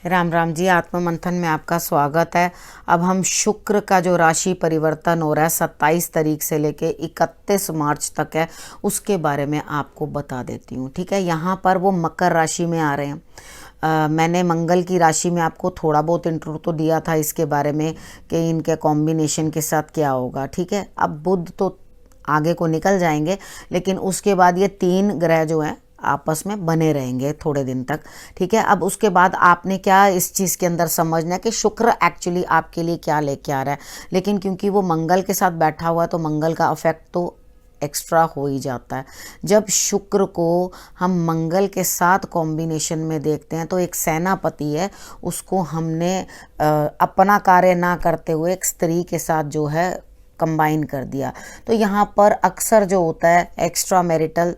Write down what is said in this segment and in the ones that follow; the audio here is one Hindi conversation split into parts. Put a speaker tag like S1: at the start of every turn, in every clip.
S1: राम राम जी। आत्म मंथन में आपका स्वागत है। अब हम शुक्र का जो राशि परिवर्तन हो रहा है 27 तारीख से लेके 31 मार्च तक है, उसके बारे में आपको बता देती हूँ। ठीक है, यहाँ पर वो मकर राशि में आ रहे हैं। मैंने मंगल की राशि में आपको थोड़ा बहुत इंट्रो तो दिया था इसके बारे में कि इनके कॉम्बिनेशन के साथ क्या होगा। ठीक है, अब बुध तो आगे को निकल जाएंगे, लेकिन उसके बाद ये 3 ग्रह जो हैं आपस में बने रहेंगे थोड़े दिन तक। ठीक है, अब उसके बाद आपने क्या इस चीज़ के अंदर समझना है कि शुक्र एक्चुअली आपके लिए क्या लेके आ रहा है। लेकिन क्योंकि वो मंगल के साथ बैठा हुआ है तो मंगल का अफेक्ट तो एक्स्ट्रा हो ही जाता है। जब शुक्र को हम मंगल के साथ कॉम्बिनेशन में देखते हैं तो एक सेनापति है, उसको हमने अपना कार्य ना करते हुए एक स्त्री के साथ जो है कंबाइन कर दिया। तो यहाँ पर अक्सर जो होता है एक्स्ट्रा मैरिटल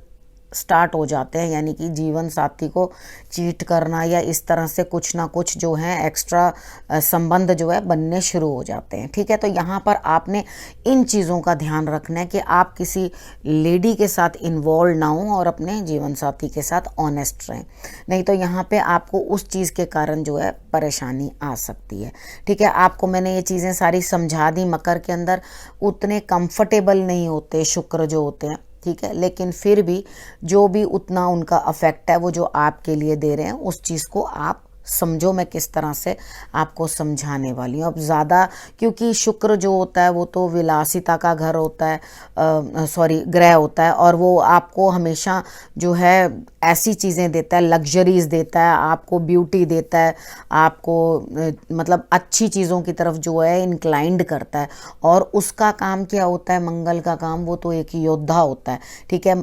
S1: स्टार्ट हो जाते हैं, यानी कि जीवन साथी को चीट करना या इस तरह से कुछ ना कुछ जो है एक्स्ट्रा संबंध जो है बनने शुरू हो जाते हैं। ठीक है, तो यहाँ पर आपने इन चीज़ों का ध्यान रखना है कि आप किसी लेडी के साथ इन्वॉल्व ना हो और अपने जीवन साथी के साथ ऑनेस्ट रहें, नहीं तो यहाँ पे आपको उस चीज़ के कारण जो है परेशानी आ सकती है। ठीक है, आपको मैंने ये चीज़ें सारी समझा दी। मकर के अंदर उतने कंफर्टेबल नहीं होते शुक्र जो होते हैं, ठीक है, लेकिन फिर भी जो भी उतना उनका अफेक्ट है वो जो आपके लिए दे रहे हैं उस चीज़ को आप समझो। मैं किस तरह से आपको समझाने वाली हूँ। अब ज़्यादा, क्योंकि शुक्र जो होता है वो तो विलासिता का घर होता है, ग्रह होता है, और वो आपको हमेशा जो है ऐसी चीज़ें देता है, लग्जरीज देता है, आपको ब्यूटी देता है, आपको मतलब अच्छी चीज़ों की तरफ जो है इंक्लाइंड करता है। और उसका काम क्या होता है, मंगल का काम, वो तो एक योद्धा होता है। ठीक है,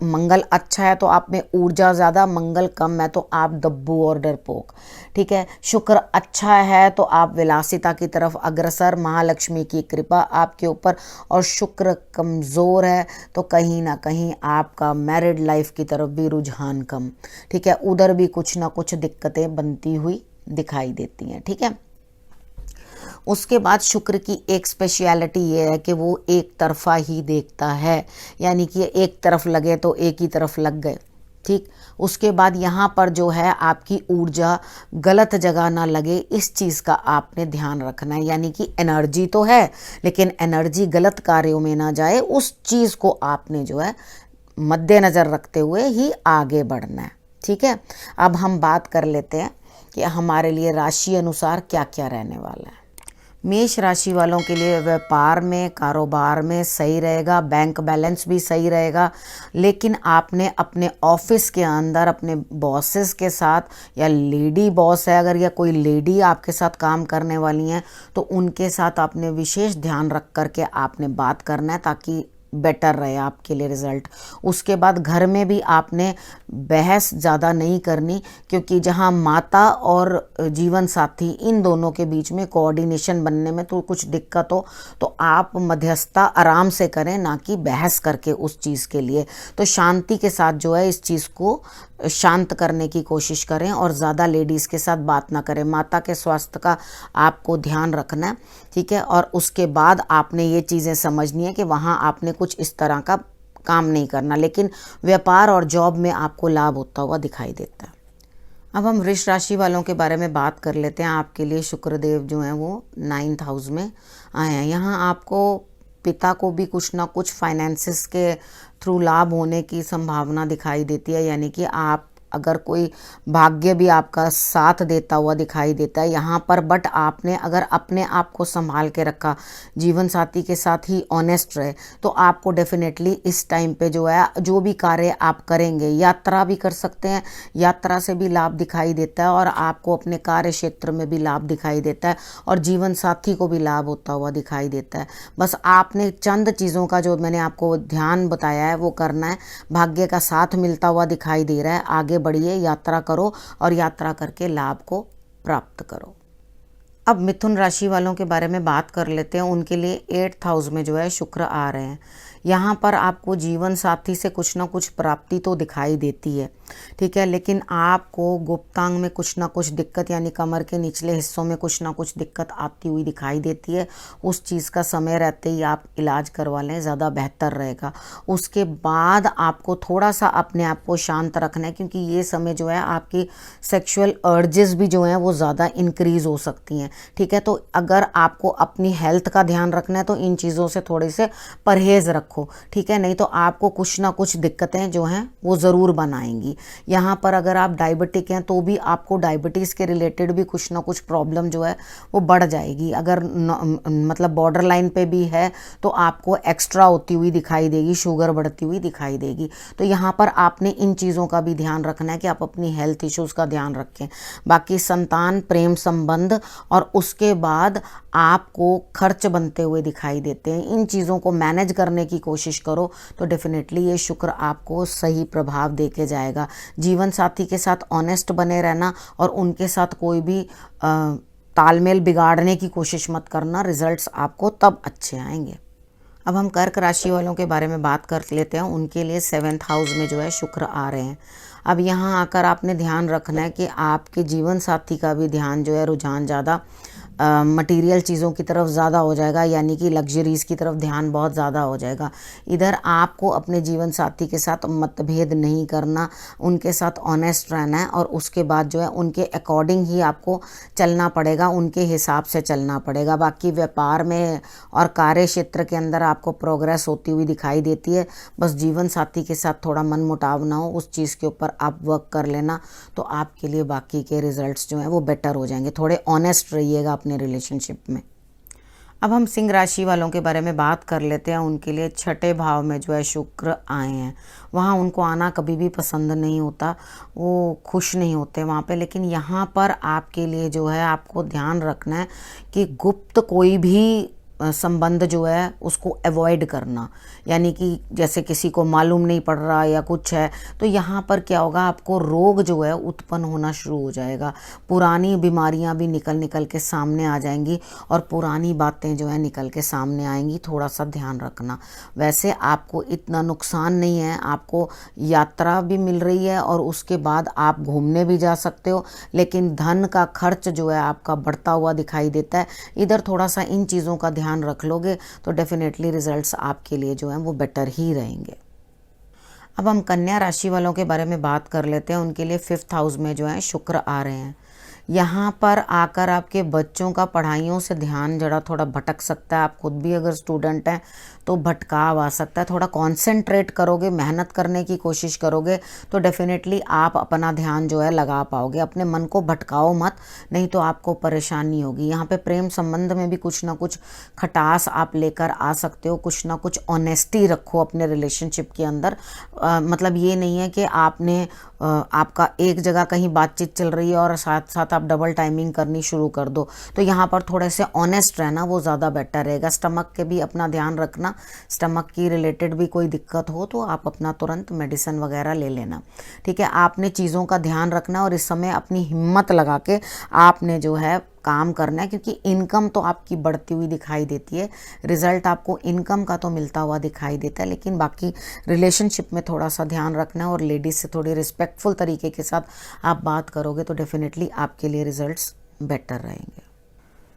S1: मंगल अच्छा है तो आप में ऊर्जा ज़्यादा, मंगल कम है तो आप दब्बू और डरपोक। ठीक है, शुक्र अच्छा है तो आप विलासिता की तरफ अग्रसर, महालक्ष्मी की कृपा आपके ऊपर, और शुक्र कमज़ोर है तो कहीं ना कहीं आपका मैरिड लाइफ की तरफ भी रुझान कम। ठीक है, उधर भी कुछ ना कुछ दिक्कतें बनती हुई दिखाई देती हैं। ठीक है, उसके बाद शुक्र की एक स्पेशलिटी ये है कि वो एक तरफा ही देखता है, यानी कि एक तरफ लगे तो एक ही तरफ लग गए। ठीक, उसके बाद यहाँ पर जो है आपकी ऊर्जा गलत जगह ना लगे, इस चीज़ का आपने ध्यान रखना है। यानी कि एनर्जी तो है लेकिन एनर्जी गलत कार्यों में ना जाए, उस चीज़ को आपने जो है मद्देनज़र रखते हुए ही आगे बढ़ना है। ठीक है, अब हम बात कर लेते हैं कि हमारे लिए राशि अनुसार क्या क्या रहने वाला है। मेष राशि वालों के लिए व्यापार में, कारोबार में सही रहेगा, बैंक बैलेंस भी सही रहेगा, लेकिन आपने अपने ऑफिस के अंदर अपने बॉसेस के साथ, या लेडी बॉस है अगर, या कोई लेडी आपके साथ काम करने वाली हैं तो उनके साथ आपने विशेष ध्यान रख करके आपने बात करना है ताकि बेटर रहे आपके लिए रिजल्ट। उसके बाद घर में भी आपने बहस ज़्यादा नहीं करनी, क्योंकि जहाँ माता और जीवन साथी इन दोनों के बीच में कोऑर्डिनेशन बनने में तो कुछ दिक्कत हो तो आप मध्यस्थता आराम से करें, ना कि बहस करके उस चीज़ के लिए। तो शांति के साथ जो है इस चीज़ को शांत करने की कोशिश करें और ज़्यादा लेडीज़ के साथ बात ना करें। माता के स्वास्थ्य का आपको ध्यान रखना है। ठीक है, और उसके बाद आपने ये चीज़ें समझनी है कि वहाँ आपने कुछ इस तरह का काम नहीं करना, लेकिन व्यापार और जॉब में आपको लाभ होता हुआ दिखाई देता है। अब हम वृष राशि वालों के बारे में बात कर लेते हैं। आपके लिए शुक्रदेव जो हैं वो 9th हाउस में आए हैं। यहाँ आपको पिता को भी कुछ ना कुछ फाइनेंसिस के थ्रू लाभ होने की संभावना दिखाई देती है, यानी कि आप अगर कोई भाग्य भी आपका साथ देता हुआ दिखाई देता है यहाँ पर। बट आपने अगर अपने आप को संभाल के रखा, जीवन साथी के साथ ही ऑनेस्ट रहे, तो आपको डेफिनेटली इस टाइम पे जो है जो भी कार्य आप करेंगे, यात्रा भी कर सकते हैं, यात्रा से भी लाभ दिखाई देता है, और आपको अपने कार्य क्षेत्र में भी लाभ दिखाई देता है, और जीवन साथी को भी लाभ होता हुआ दिखाई देता है। बस आपने चंद चीज़ों का जो मैंने आपको ध्यान बताया है वो करना है। भाग्य का साथ मिलता हुआ दिखाई दे रहा है, आगे बढ़िए, यात्रा करो और यात्रा करके लाभ को प्राप्त करो। अब मिथुन राशि वालों के बारे में बात कर लेते हैं। उनके लिए 8th हाउस में जो है शुक्र आ रहे हैं। यहाँ पर आपको जीवन साथी से कुछ ना कुछ प्राप्ति तो दिखाई देती है, ठीक है। लेकिन आपको गुप्तांग में कुछ ना कुछ दिक्कत, यानी कमर के निचले हिस्सों में कुछ ना कुछ दिक्कत आती हुई दिखाई देती है। उस चीज़ का समय रहते ही आप इलाज करवा लें, ज़्यादा बेहतर रहेगा। उसके बाद आपको थोड़ा सा अपने आप को शांत रखना है, क्योंकि ये समय जो है आपकी सेक्सुअल अर्जेस भी जो हैं वो ज़्यादा इंक्रीज़ हो सकती हैं। ठीक है। तो अगर आपको अपनी हेल्थ का ध्यान रखना है तो इन चीज़ों से थोड़े से परहेज़ रखो। ठीक है। नहीं तो आपको कुछ ना कुछ दिक्कतें जो हैं वो ज़रूर बनाएंगी। यहाँ पर अगर आप डायबिटिक हैं तो भी आपको डायबिटीज़ के रिलेटेड भी कुछ ना कुछ प्रॉब्लम जो है वो बढ़ जाएगी। अगर मतलब बॉर्डर लाइन पे भी है तो आपको एक्स्ट्रा होती हुई दिखाई देगी, शुगर बढ़ती हुई दिखाई देगी। तो यहाँ पर आपने इन चीज़ों का भी ध्यान रखना है कि आप अपनी हेल्थ इश्यूज़ का ध्यान रखें। बाकी संतान, प्रेम संबंध और उसके बाद आपको खर्च बनते हुए दिखाई देते हैं। इन चीज़ों को मैनेज करने की कोशिश करो तो डेफिनेटली ये शुक्र आपको सही प्रभाव दे के जाएगा। जीवन साथी के साथ ऑनेस्ट बने रहना और उनके साथ कोई भी तालमेल बिगाड़ने की कोशिश मत करना। रिजल्ट्स आपको तब अच्छे आएंगे। अब हम कर्क राशि वालों के बारे में बात कर लेते हैं। उनके लिए 7th हाउस में जो है शुक्र आ रहे हैं। अब यहाँ आकर आपने ध्यान रखना है कि आपके जीवन साथी का भी ध्यान जो है, रुझान ज़्यादा मटेरियल चीज़ों की तरफ ज़्यादा हो जाएगा, यानी कि लग्जरीज़ की तरफ ध्यान बहुत ज़्यादा हो जाएगा। इधर आपको अपने जीवन साथी के साथ मतभेद नहीं करना, उनके साथ ऑनेस्ट रहना है और उसके बाद जो है उनके अकॉर्डिंग ही आपको चलना पड़ेगा, उनके हिसाब से चलना पड़ेगा। बाकी व्यापार में और कार्य क्षेत्र के अंदर आपको प्रोग्रेस होती हुई दिखाई देती है। बस जीवन साथी के साथ थोड़ा मन मुटाव ना हो, उस चीज़ के ऊपर आप वर्क कर लेना तो आपके लिए बाकी के रिजल्ट्स जो हैं वो बेटर हो जाएंगे। थोड़े ऑनेस्ट रहिएगा अपने रिलेशनशिप में। अब हम सिंह राशि वालों के बारे में बात कर लेते हैं। उनके लिए 6ठे भाव में जो है शुक्र आए हैं। वहाँ उनको आना कभी भी पसंद नहीं होता, वो खुश नहीं होते वहाँ पे। लेकिन यहाँ पर आपके लिए जो है आपको ध्यान रखना है कि गुप्त कोई भी संबंध जो है उसको अवॉइड करना, यानी कि जैसे किसी को मालूम नहीं पड़ रहा या कुछ है तो यहाँ पर क्या होगा, आपको रोग जो है उत्पन्न होना शुरू हो जाएगा। पुरानी बीमारियाँ भी निकल के सामने आ जाएंगी और पुरानी बातें जो है निकल के सामने आएंगी। थोड़ा सा ध्यान रखना। वैसे आपको इतना नुकसान नहीं है, आपको यात्रा भी मिल रही है और उसके बाद आप घूमने भी जा सकते हो, लेकिन धन का खर्च जो है आपका बढ़ता हुआ दिखाई देता है। इधर थोड़ा सा इन चीज़ों का ध्यान रख लोगे तो डेफिनेटली रिजल्ट्स आपके लिए जो हैं वो बेटर ही रहेंगे। अब हम कन्या राशि वालों के बारे में बात कर लेते हैं। उनके लिए 5th हाउस में जो है शुक्र आ रहे हैं। यहाँ पर आकर आपके बच्चों का पढ़ाइयों से ध्यान जरा थोड़ा भटक सकता है। आप खुद भी अगर स्टूडेंट हैं तो भटकाव आ सकता है। थोड़ा कॉन्सेंट्रेट करोगे, मेहनत करने की कोशिश करोगे तो डेफिनेटली आप अपना ध्यान जो है लगा पाओगे। अपने मन को भटकाओ मत, नहीं तो आपको परेशानी होगी। यहाँ पे प्रेम संबंध में भी कुछ ना कुछ खटास आप लेकर आ सकते हो। कुछ ना कुछ ऑनेस्टी रखो अपने रिलेशनशिप के अंदर। मतलब ये नहीं है कि आपने आपका एक जगह कहीं बातचीत चल रही है और साथ साथ आप डबल टाइमिंग करनी शुरू कर दो। तो यहाँ पर थोड़े से ऑनेस्ट रहना वो ज़्यादा बेटर रहेगा। स्टमक के भी अपना ध्यान रखना। स्टमक की रिलेटेड भी कोई दिक्कत हो तो आप अपना तुरंत मेडिसिन वगैरह ले लेना। ठीक है। आपने चीज़ों का ध्यान रखना और इस समय अपनी हिम्मत लगा के आपने जो है काम करना है, क्योंकि इनकम तो आपकी बढ़ती हुई दिखाई देती है। रिजल्ट आपको इनकम का तो मिलता हुआ दिखाई देता है, लेकिन बाकी रिलेशनशिप में थोड़ा सा ध्यान रखना है और लेडीज़ से थोड़ी रिस्पेक्टफुल तरीके के साथ आप बात करोगे तो डेफिनेटली आपके लिए रिजल्ट्स बेटर रहेंगे।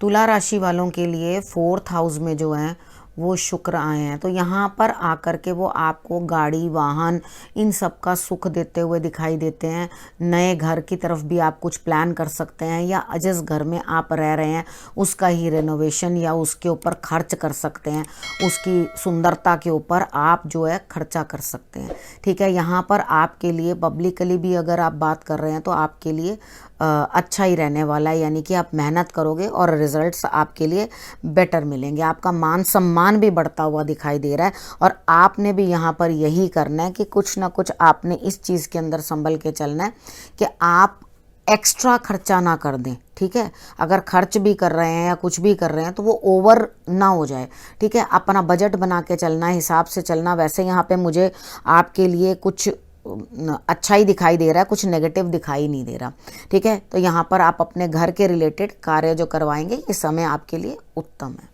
S1: तुला राशि वालों के लिए 4th हाउस में जो है वो शुक्र आए हैं। तो यहाँ पर आकर के वो आपको गाड़ी, वाहन, इन सब का सुख देते हुए दिखाई देते हैं। नए घर की तरफ भी आप कुछ प्लान कर सकते हैं, या जिस घर में आप रह रहे हैं उसका ही रेनोवेशन या उसके ऊपर खर्च कर सकते हैं। उसकी सुंदरता के ऊपर आप जो है खर्चा कर सकते हैं। ठीक है। यहाँ पर आपके लिए पब्लिकली भी अगर आप बात कर रहे हैं तो आपके लिए अच्छा ही रहने वाला है, यानी कि आप मेहनत करोगे और रिजल्ट्स आपके लिए बेटर मिलेंगे। आपका मान सम्मान भी बढ़ता हुआ दिखाई दे रहा है और आपने भी यहाँ पर यही करना है कि कुछ ना कुछ आपने इस चीज़ के अंदर संभल के चलना है कि आप एक्स्ट्रा खर्चा ना कर दें। ठीक है। अगर खर्च भी कर रहे हैं या कुछ भी कर रहे हैं तो वो ओवर ना हो जाए। ठीक है। अपना बजट बना के चलना, हिसाब से चलना। वैसे यहाँ पे मुझे आपके लिए कुछ अच्छा ही दिखाई दे रहा है, कुछ नेगेटिव दिखाई नहीं दे रहा। ठीक है। तो यहाँ पर आप अपने घर के रिलेटेड कार्य जो करवाएंगे ये समय आपके लिए उत्तम है।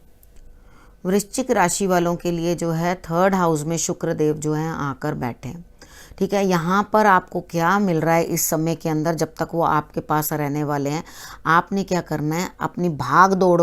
S1: वृश्चिक राशि वालों के लिए जो है 3rd हाउस में शुक्रदेव जो है आकर बैठे हैं। ठीक है, यहाँ पर आपको क्या मिल रहा है इस समय के अंदर, जब तक वो आपके पास रहने वाले हैं, आपने क्या करना है, अपनी भाग दौड़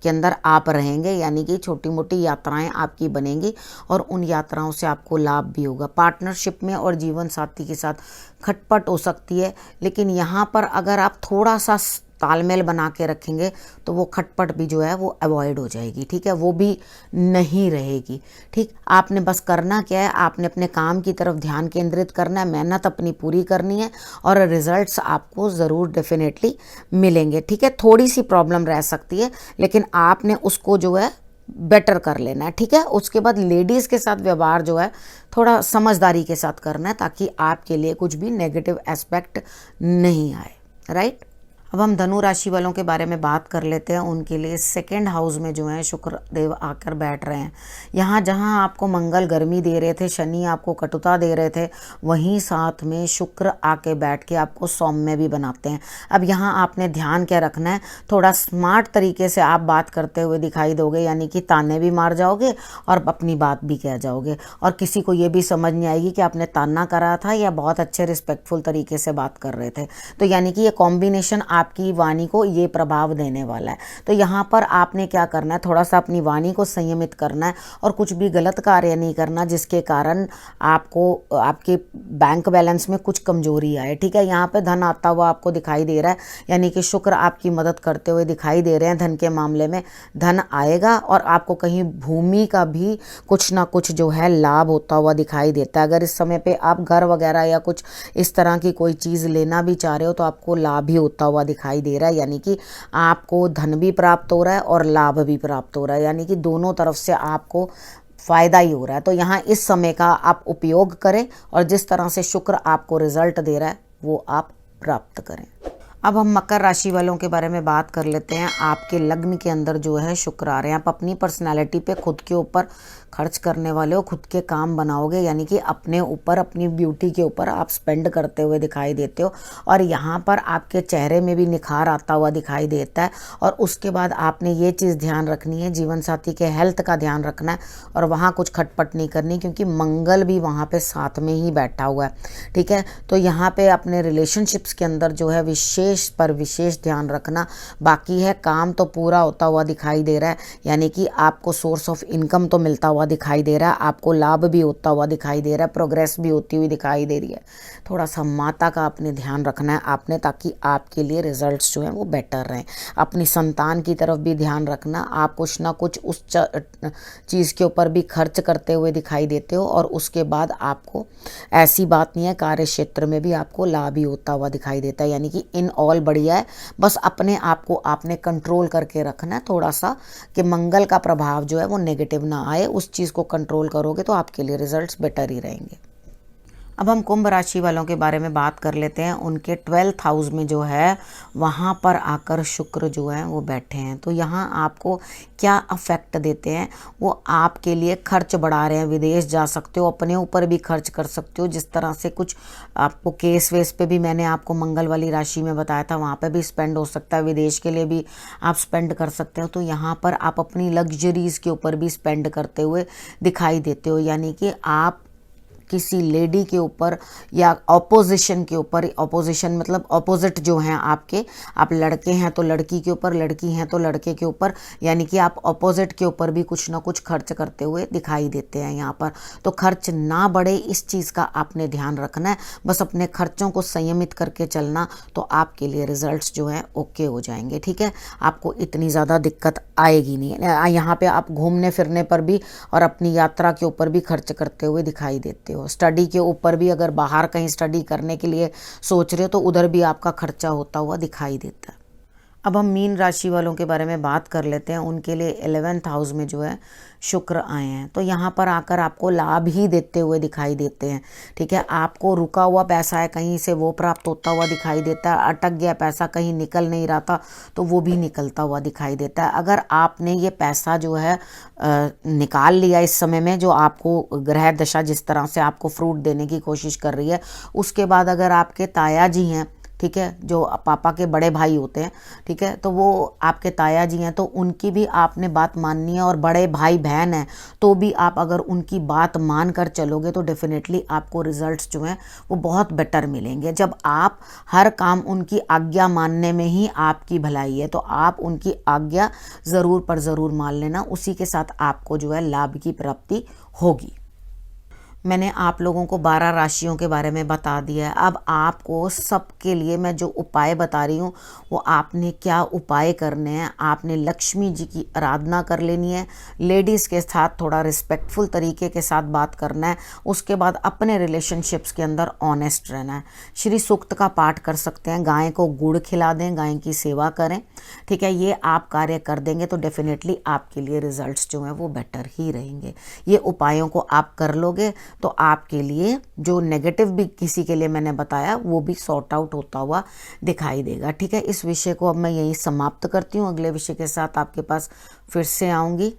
S1: के अंदर आप रहेंगे, यानी कि छोटी मोटी यात्राएं आपकी बनेंगी और उन यात्राओं से आपको लाभ भी होगा। पार्टनरशिप में और जीवन साथी के साथ खटपट हो सकती है, लेकिन यहाँ पर अगर आप थोड़ा सा तालमेल बना के रखेंगे तो वो खटपट भी जो है वो अवॉइड हो जाएगी। ठीक है, वो भी नहीं रहेगी। ठीक, आपने बस करना क्या है, आपने अपने काम की तरफ ध्यान केंद्रित करना है, मेहनत अपनी पूरी करनी है और रिजल्ट्स आपको ज़रूर डेफिनेटली मिलेंगे। ठीक है, थोड़ी सी प्रॉब्लम रह सकती है, लेकिन आपने उसको जो है बेटर कर लेना है। ठीक है, उसके बाद लेडीज़ के साथ व्यवहार जो है थोड़ा समझदारी के साथ करना है, ताकि आपके लिए कुछ भी नेगेटिव एस्पेक्ट नहीं आए। राइट, अब हम धनु राशि वालों के बारे में बात कर लेते हैं। उनके लिए सेकंड हाउस में जो है शुक्र देव आकर बैठ रहे हैं। यहाँ जहाँ आपको मंगल गर्मी दे रहे थे, शनि आपको कटुता दे रहे थे, वहीं साथ में शुक्र आके बैठ के आपको सौम्य भी बनाते हैं। अब यहाँ आपने ध्यान क्या रखना है, थोड़ा स्मार्ट तरीके से आप बात करते हुए दिखाई दोगे, यानी कि ताने भी मार जाओगे और अपनी बात भी कह जाओगे, और किसी को ये भी समझ नहीं आएगी कि आपने ताना करा था या बहुत अच्छे रिस्पेक्टफुल तरीके से बात कर रहे थे। तो यानी कि ये कॉम्बिनेशन आपकी वाणी को ये प्रभाव देने वाला है। तो यहाँ पर आपने क्या करना है, थोड़ा सा अपनी वाणी को संयमित करना है और कुछ भी गलत कार्य नहीं करना जिसके कारण आपको आपके बैंक बैलेंस में कुछ कमजोरी आए। ठीक है, यहाँ पे धन आता हुआ आपको दिखाई दे रहा है, यानी कि शुक्र आपकी मदद करते हुए दिखाई दे रहे हैं। धन के मामले में धन आएगा और आपको कहीं भूमि का भी कुछ ना कुछ जो है लाभ होता हुआ दिखाई देता है। अगर इस समय पे आप घर वगैरह या कुछ इस तरह की कोई चीज़ लेना भी चाह रहे हो तो आपको लाभ ही होता हुआ दिखाई दे रहा है, यानी कि आपको धन भी प्राप्त हो रहा है और लाभ भी प्राप्त हो रहा है, यानी कि दोनों तरफ से आपको फायदा ही हो रहा है। तो यहाँ इस समय का आप उपयोग करें और जिस तरह से शुक्र आपको रिजल्ट दे रहा है वो आप प्राप्त करें। अब हम मकर राशि वालों के बारे में बात कर लेते हैं। आपके लग्न के अंदर जो है शुक्र आ रहे हैं। आप अपनी पर्सनालिटी पे खुद के ऊपर खर्च करने वाले हो, खुद के काम बनाओगे, यानी कि अपने ऊपर, अपनी ब्यूटी के ऊपर आप स्पेंड करते हुए दिखाई देते हो और यहाँ पर आपके चेहरे में भी निखार आता हुआ दिखाई देता है। और उसके बाद आपने ये चीज़ ध्यान रखनी है, जीवन साथी के हेल्थ का ध्यान रखना है और वहाँ कुछ खटपट नहीं करनी, क्योंकि मंगल भी वहाँ पे साथ में ही बैठा हुआ है। ठीक है, तो यहाँ पे अपने रिलेशनशिप्स के अंदर जो है विशेष ध्यान रखना। बाकी है काम तो पूरा होता हुआ दिखाई दे रहा है, यानी कि आपको सोर्स ऑफ इनकम तो मिलता हुआ दिखाई दे रहा है, आपको लाभ भी होता हुआ दिखाई दे रहा है, प्रोग्रेस भी होती हुई दिखाई दे रही है। थोड़ा सा माता का अपने ध्यान रखना है आपने, ताकि आपके लिए रिजल्ट्स जो हैं वो बेटर रहें। अपनी संतान की तरफ भी ध्यान रखना। आप कुछ ना कुछ उस चीज़ के ऊपर भी खर्च करते हुए दिखाई देते हो और उसके बाद आपको ऐसी बात नहीं है, कार्य क्षेत्र में भी आपको लाभ ही होता हुआ दिखाई देता है, यानी कि इन ऑल बढ़िया है। बस अपने आप को आपने कंट्रोल करके रखना है थोड़ा सा, कि मंगल का प्रभाव जो है वो नेगेटिव ना आए। उस चीज़ को कंट्रोल करोगे तो आपके लिए रिजल्ट्स बेटर ही रहेंगे। अब हम कुंभ राशि वालों के बारे में बात कर लेते हैं। उनके 12th हाउस में जो है वहाँ पर आकर शुक्र जो है वो बैठे हैं। तो यहाँ आपको क्या अफेक्ट देते हैं, वो आपके लिए खर्च बढ़ा रहे हैं। विदेश जा सकते हो, अपने ऊपर भी खर्च कर सकते हो। जिस तरह से कुछ आपको केस वेस पे भी मैंने आपको मंगल वाली राशि में बताया था, वहाँ पे भी स्पेंड हो सकता है। विदेश के लिए भी आप स्पेंड कर सकते हो। तो यहाँ पर आप अपनी लग्जरीज़ के ऊपर भी स्पेंड करते हुए दिखाई देते हो, यानी कि आप किसी लेडी के ऊपर या ऑपोजिशन के ऊपर, ऑपोजिशन मतलब ऑपोजिट जो हैं आपके, आप लड़के हैं तो लड़की के ऊपर, लड़की हैं तो लड़के के ऊपर, यानी कि आप ऑपोजिट के ऊपर भी कुछ ना कुछ खर्च करते हुए दिखाई देते हैं यहाँ पर। तो खर्च ना बढ़े, इस चीज़ का आपने ध्यान रखना है। बस अपने खर्चों को संयमित करके चलना, तो आपके लिए रिजल्ट्स जो हैं ओके हो जाएंगे। ठीक है, आपको इतनी ज़्यादा दिक्कत आएगी नहीं। यहाँ पे आप घूमने फिरने पर भी और अपनी यात्रा के ऊपर भी खर्च करते हुए दिखाई देते हो। स्टडी के ऊपर भी, अगर बाहर कहीं स्टडी करने के लिए सोच रहे हो तो उधर भी आपका खर्चा होता हुआ दिखाई देता है। अब हम मीन राशि वालों के बारे में बात कर लेते हैं। उनके लिए 11th हाउस में जो है शुक्र आए हैं। तो यहाँ पर आकर आपको लाभ ही देते हुए दिखाई देते हैं। ठीक है, आपको रुका हुआ पैसा है कहीं से, वो प्राप्त होता हुआ दिखाई देता है। अटक गया पैसा, कहीं निकल नहीं रहा था, तो वो भी निकलता हुआ दिखाई देता है। अगर आपने ये पैसा जो है निकाल लिया इस समय में, जो आपको ग्रह दशा जिस तरह से आपको फ्रूट देने की कोशिश कर रही है, उसके बाद अगर आपके ताया जी हैं ठीक है, जो पापा के बड़े भाई होते हैं, ठीक है, तो वो आपके ताया जी हैं, तो उनकी भी आपने बात माननी है। और बड़े भाई बहन हैं तो भी आप अगर उनकी बात मान कर चलोगे तो डेफिनेटली आपको रिजल्ट्स जो हैं वो बहुत बेटर मिलेंगे। जब आप हर काम उनकी आज्ञा मानने में ही आपकी भलाई है, तो आप उनकी आज्ञा ज़रूर पर ज़रूर मान लेना, उसी के साथ आपको जो है लाभ की प्राप्ति होगी। मैंने आप लोगों को 12 राशियों के बारे में बता दिया है। अब आपको सबके लिए मैं जो उपाय बता रही हूँ वो आपने क्या उपाय करने हैं। आपने लक्ष्मी जी की आराधना कर लेनी है, लेडीज़ के साथ थोड़ा रिस्पेक्टफुल तरीके के साथ बात करना है, उसके बाद अपने रिलेशनशिप्स के अंदर ऑनेस्ट रहना है। श्री सूक्त का पाठ कर सकते हैं, गाय को गुड़ खिला दें, गाय की सेवा करें, ठीक है, ये आप कार्य कर देंगे तो डेफिनेटली आपके लिए रिजल्ट्स जो हैं वो बेटर ही रहेंगे। ये उपायों को आप कर लोगे तो आपके लिए जो नेगेटिव भी किसी के लिए मैंने बताया वो भी सॉर्ट आउट होता हुआ दिखाई देगा, ठीक है। इस विषय को अब मैं यहीं समाप्त करती हूँ, अगले विषय के साथ आपके पास फिर से आऊँगी।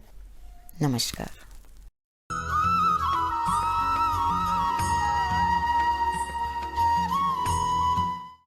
S1: नमस्कार।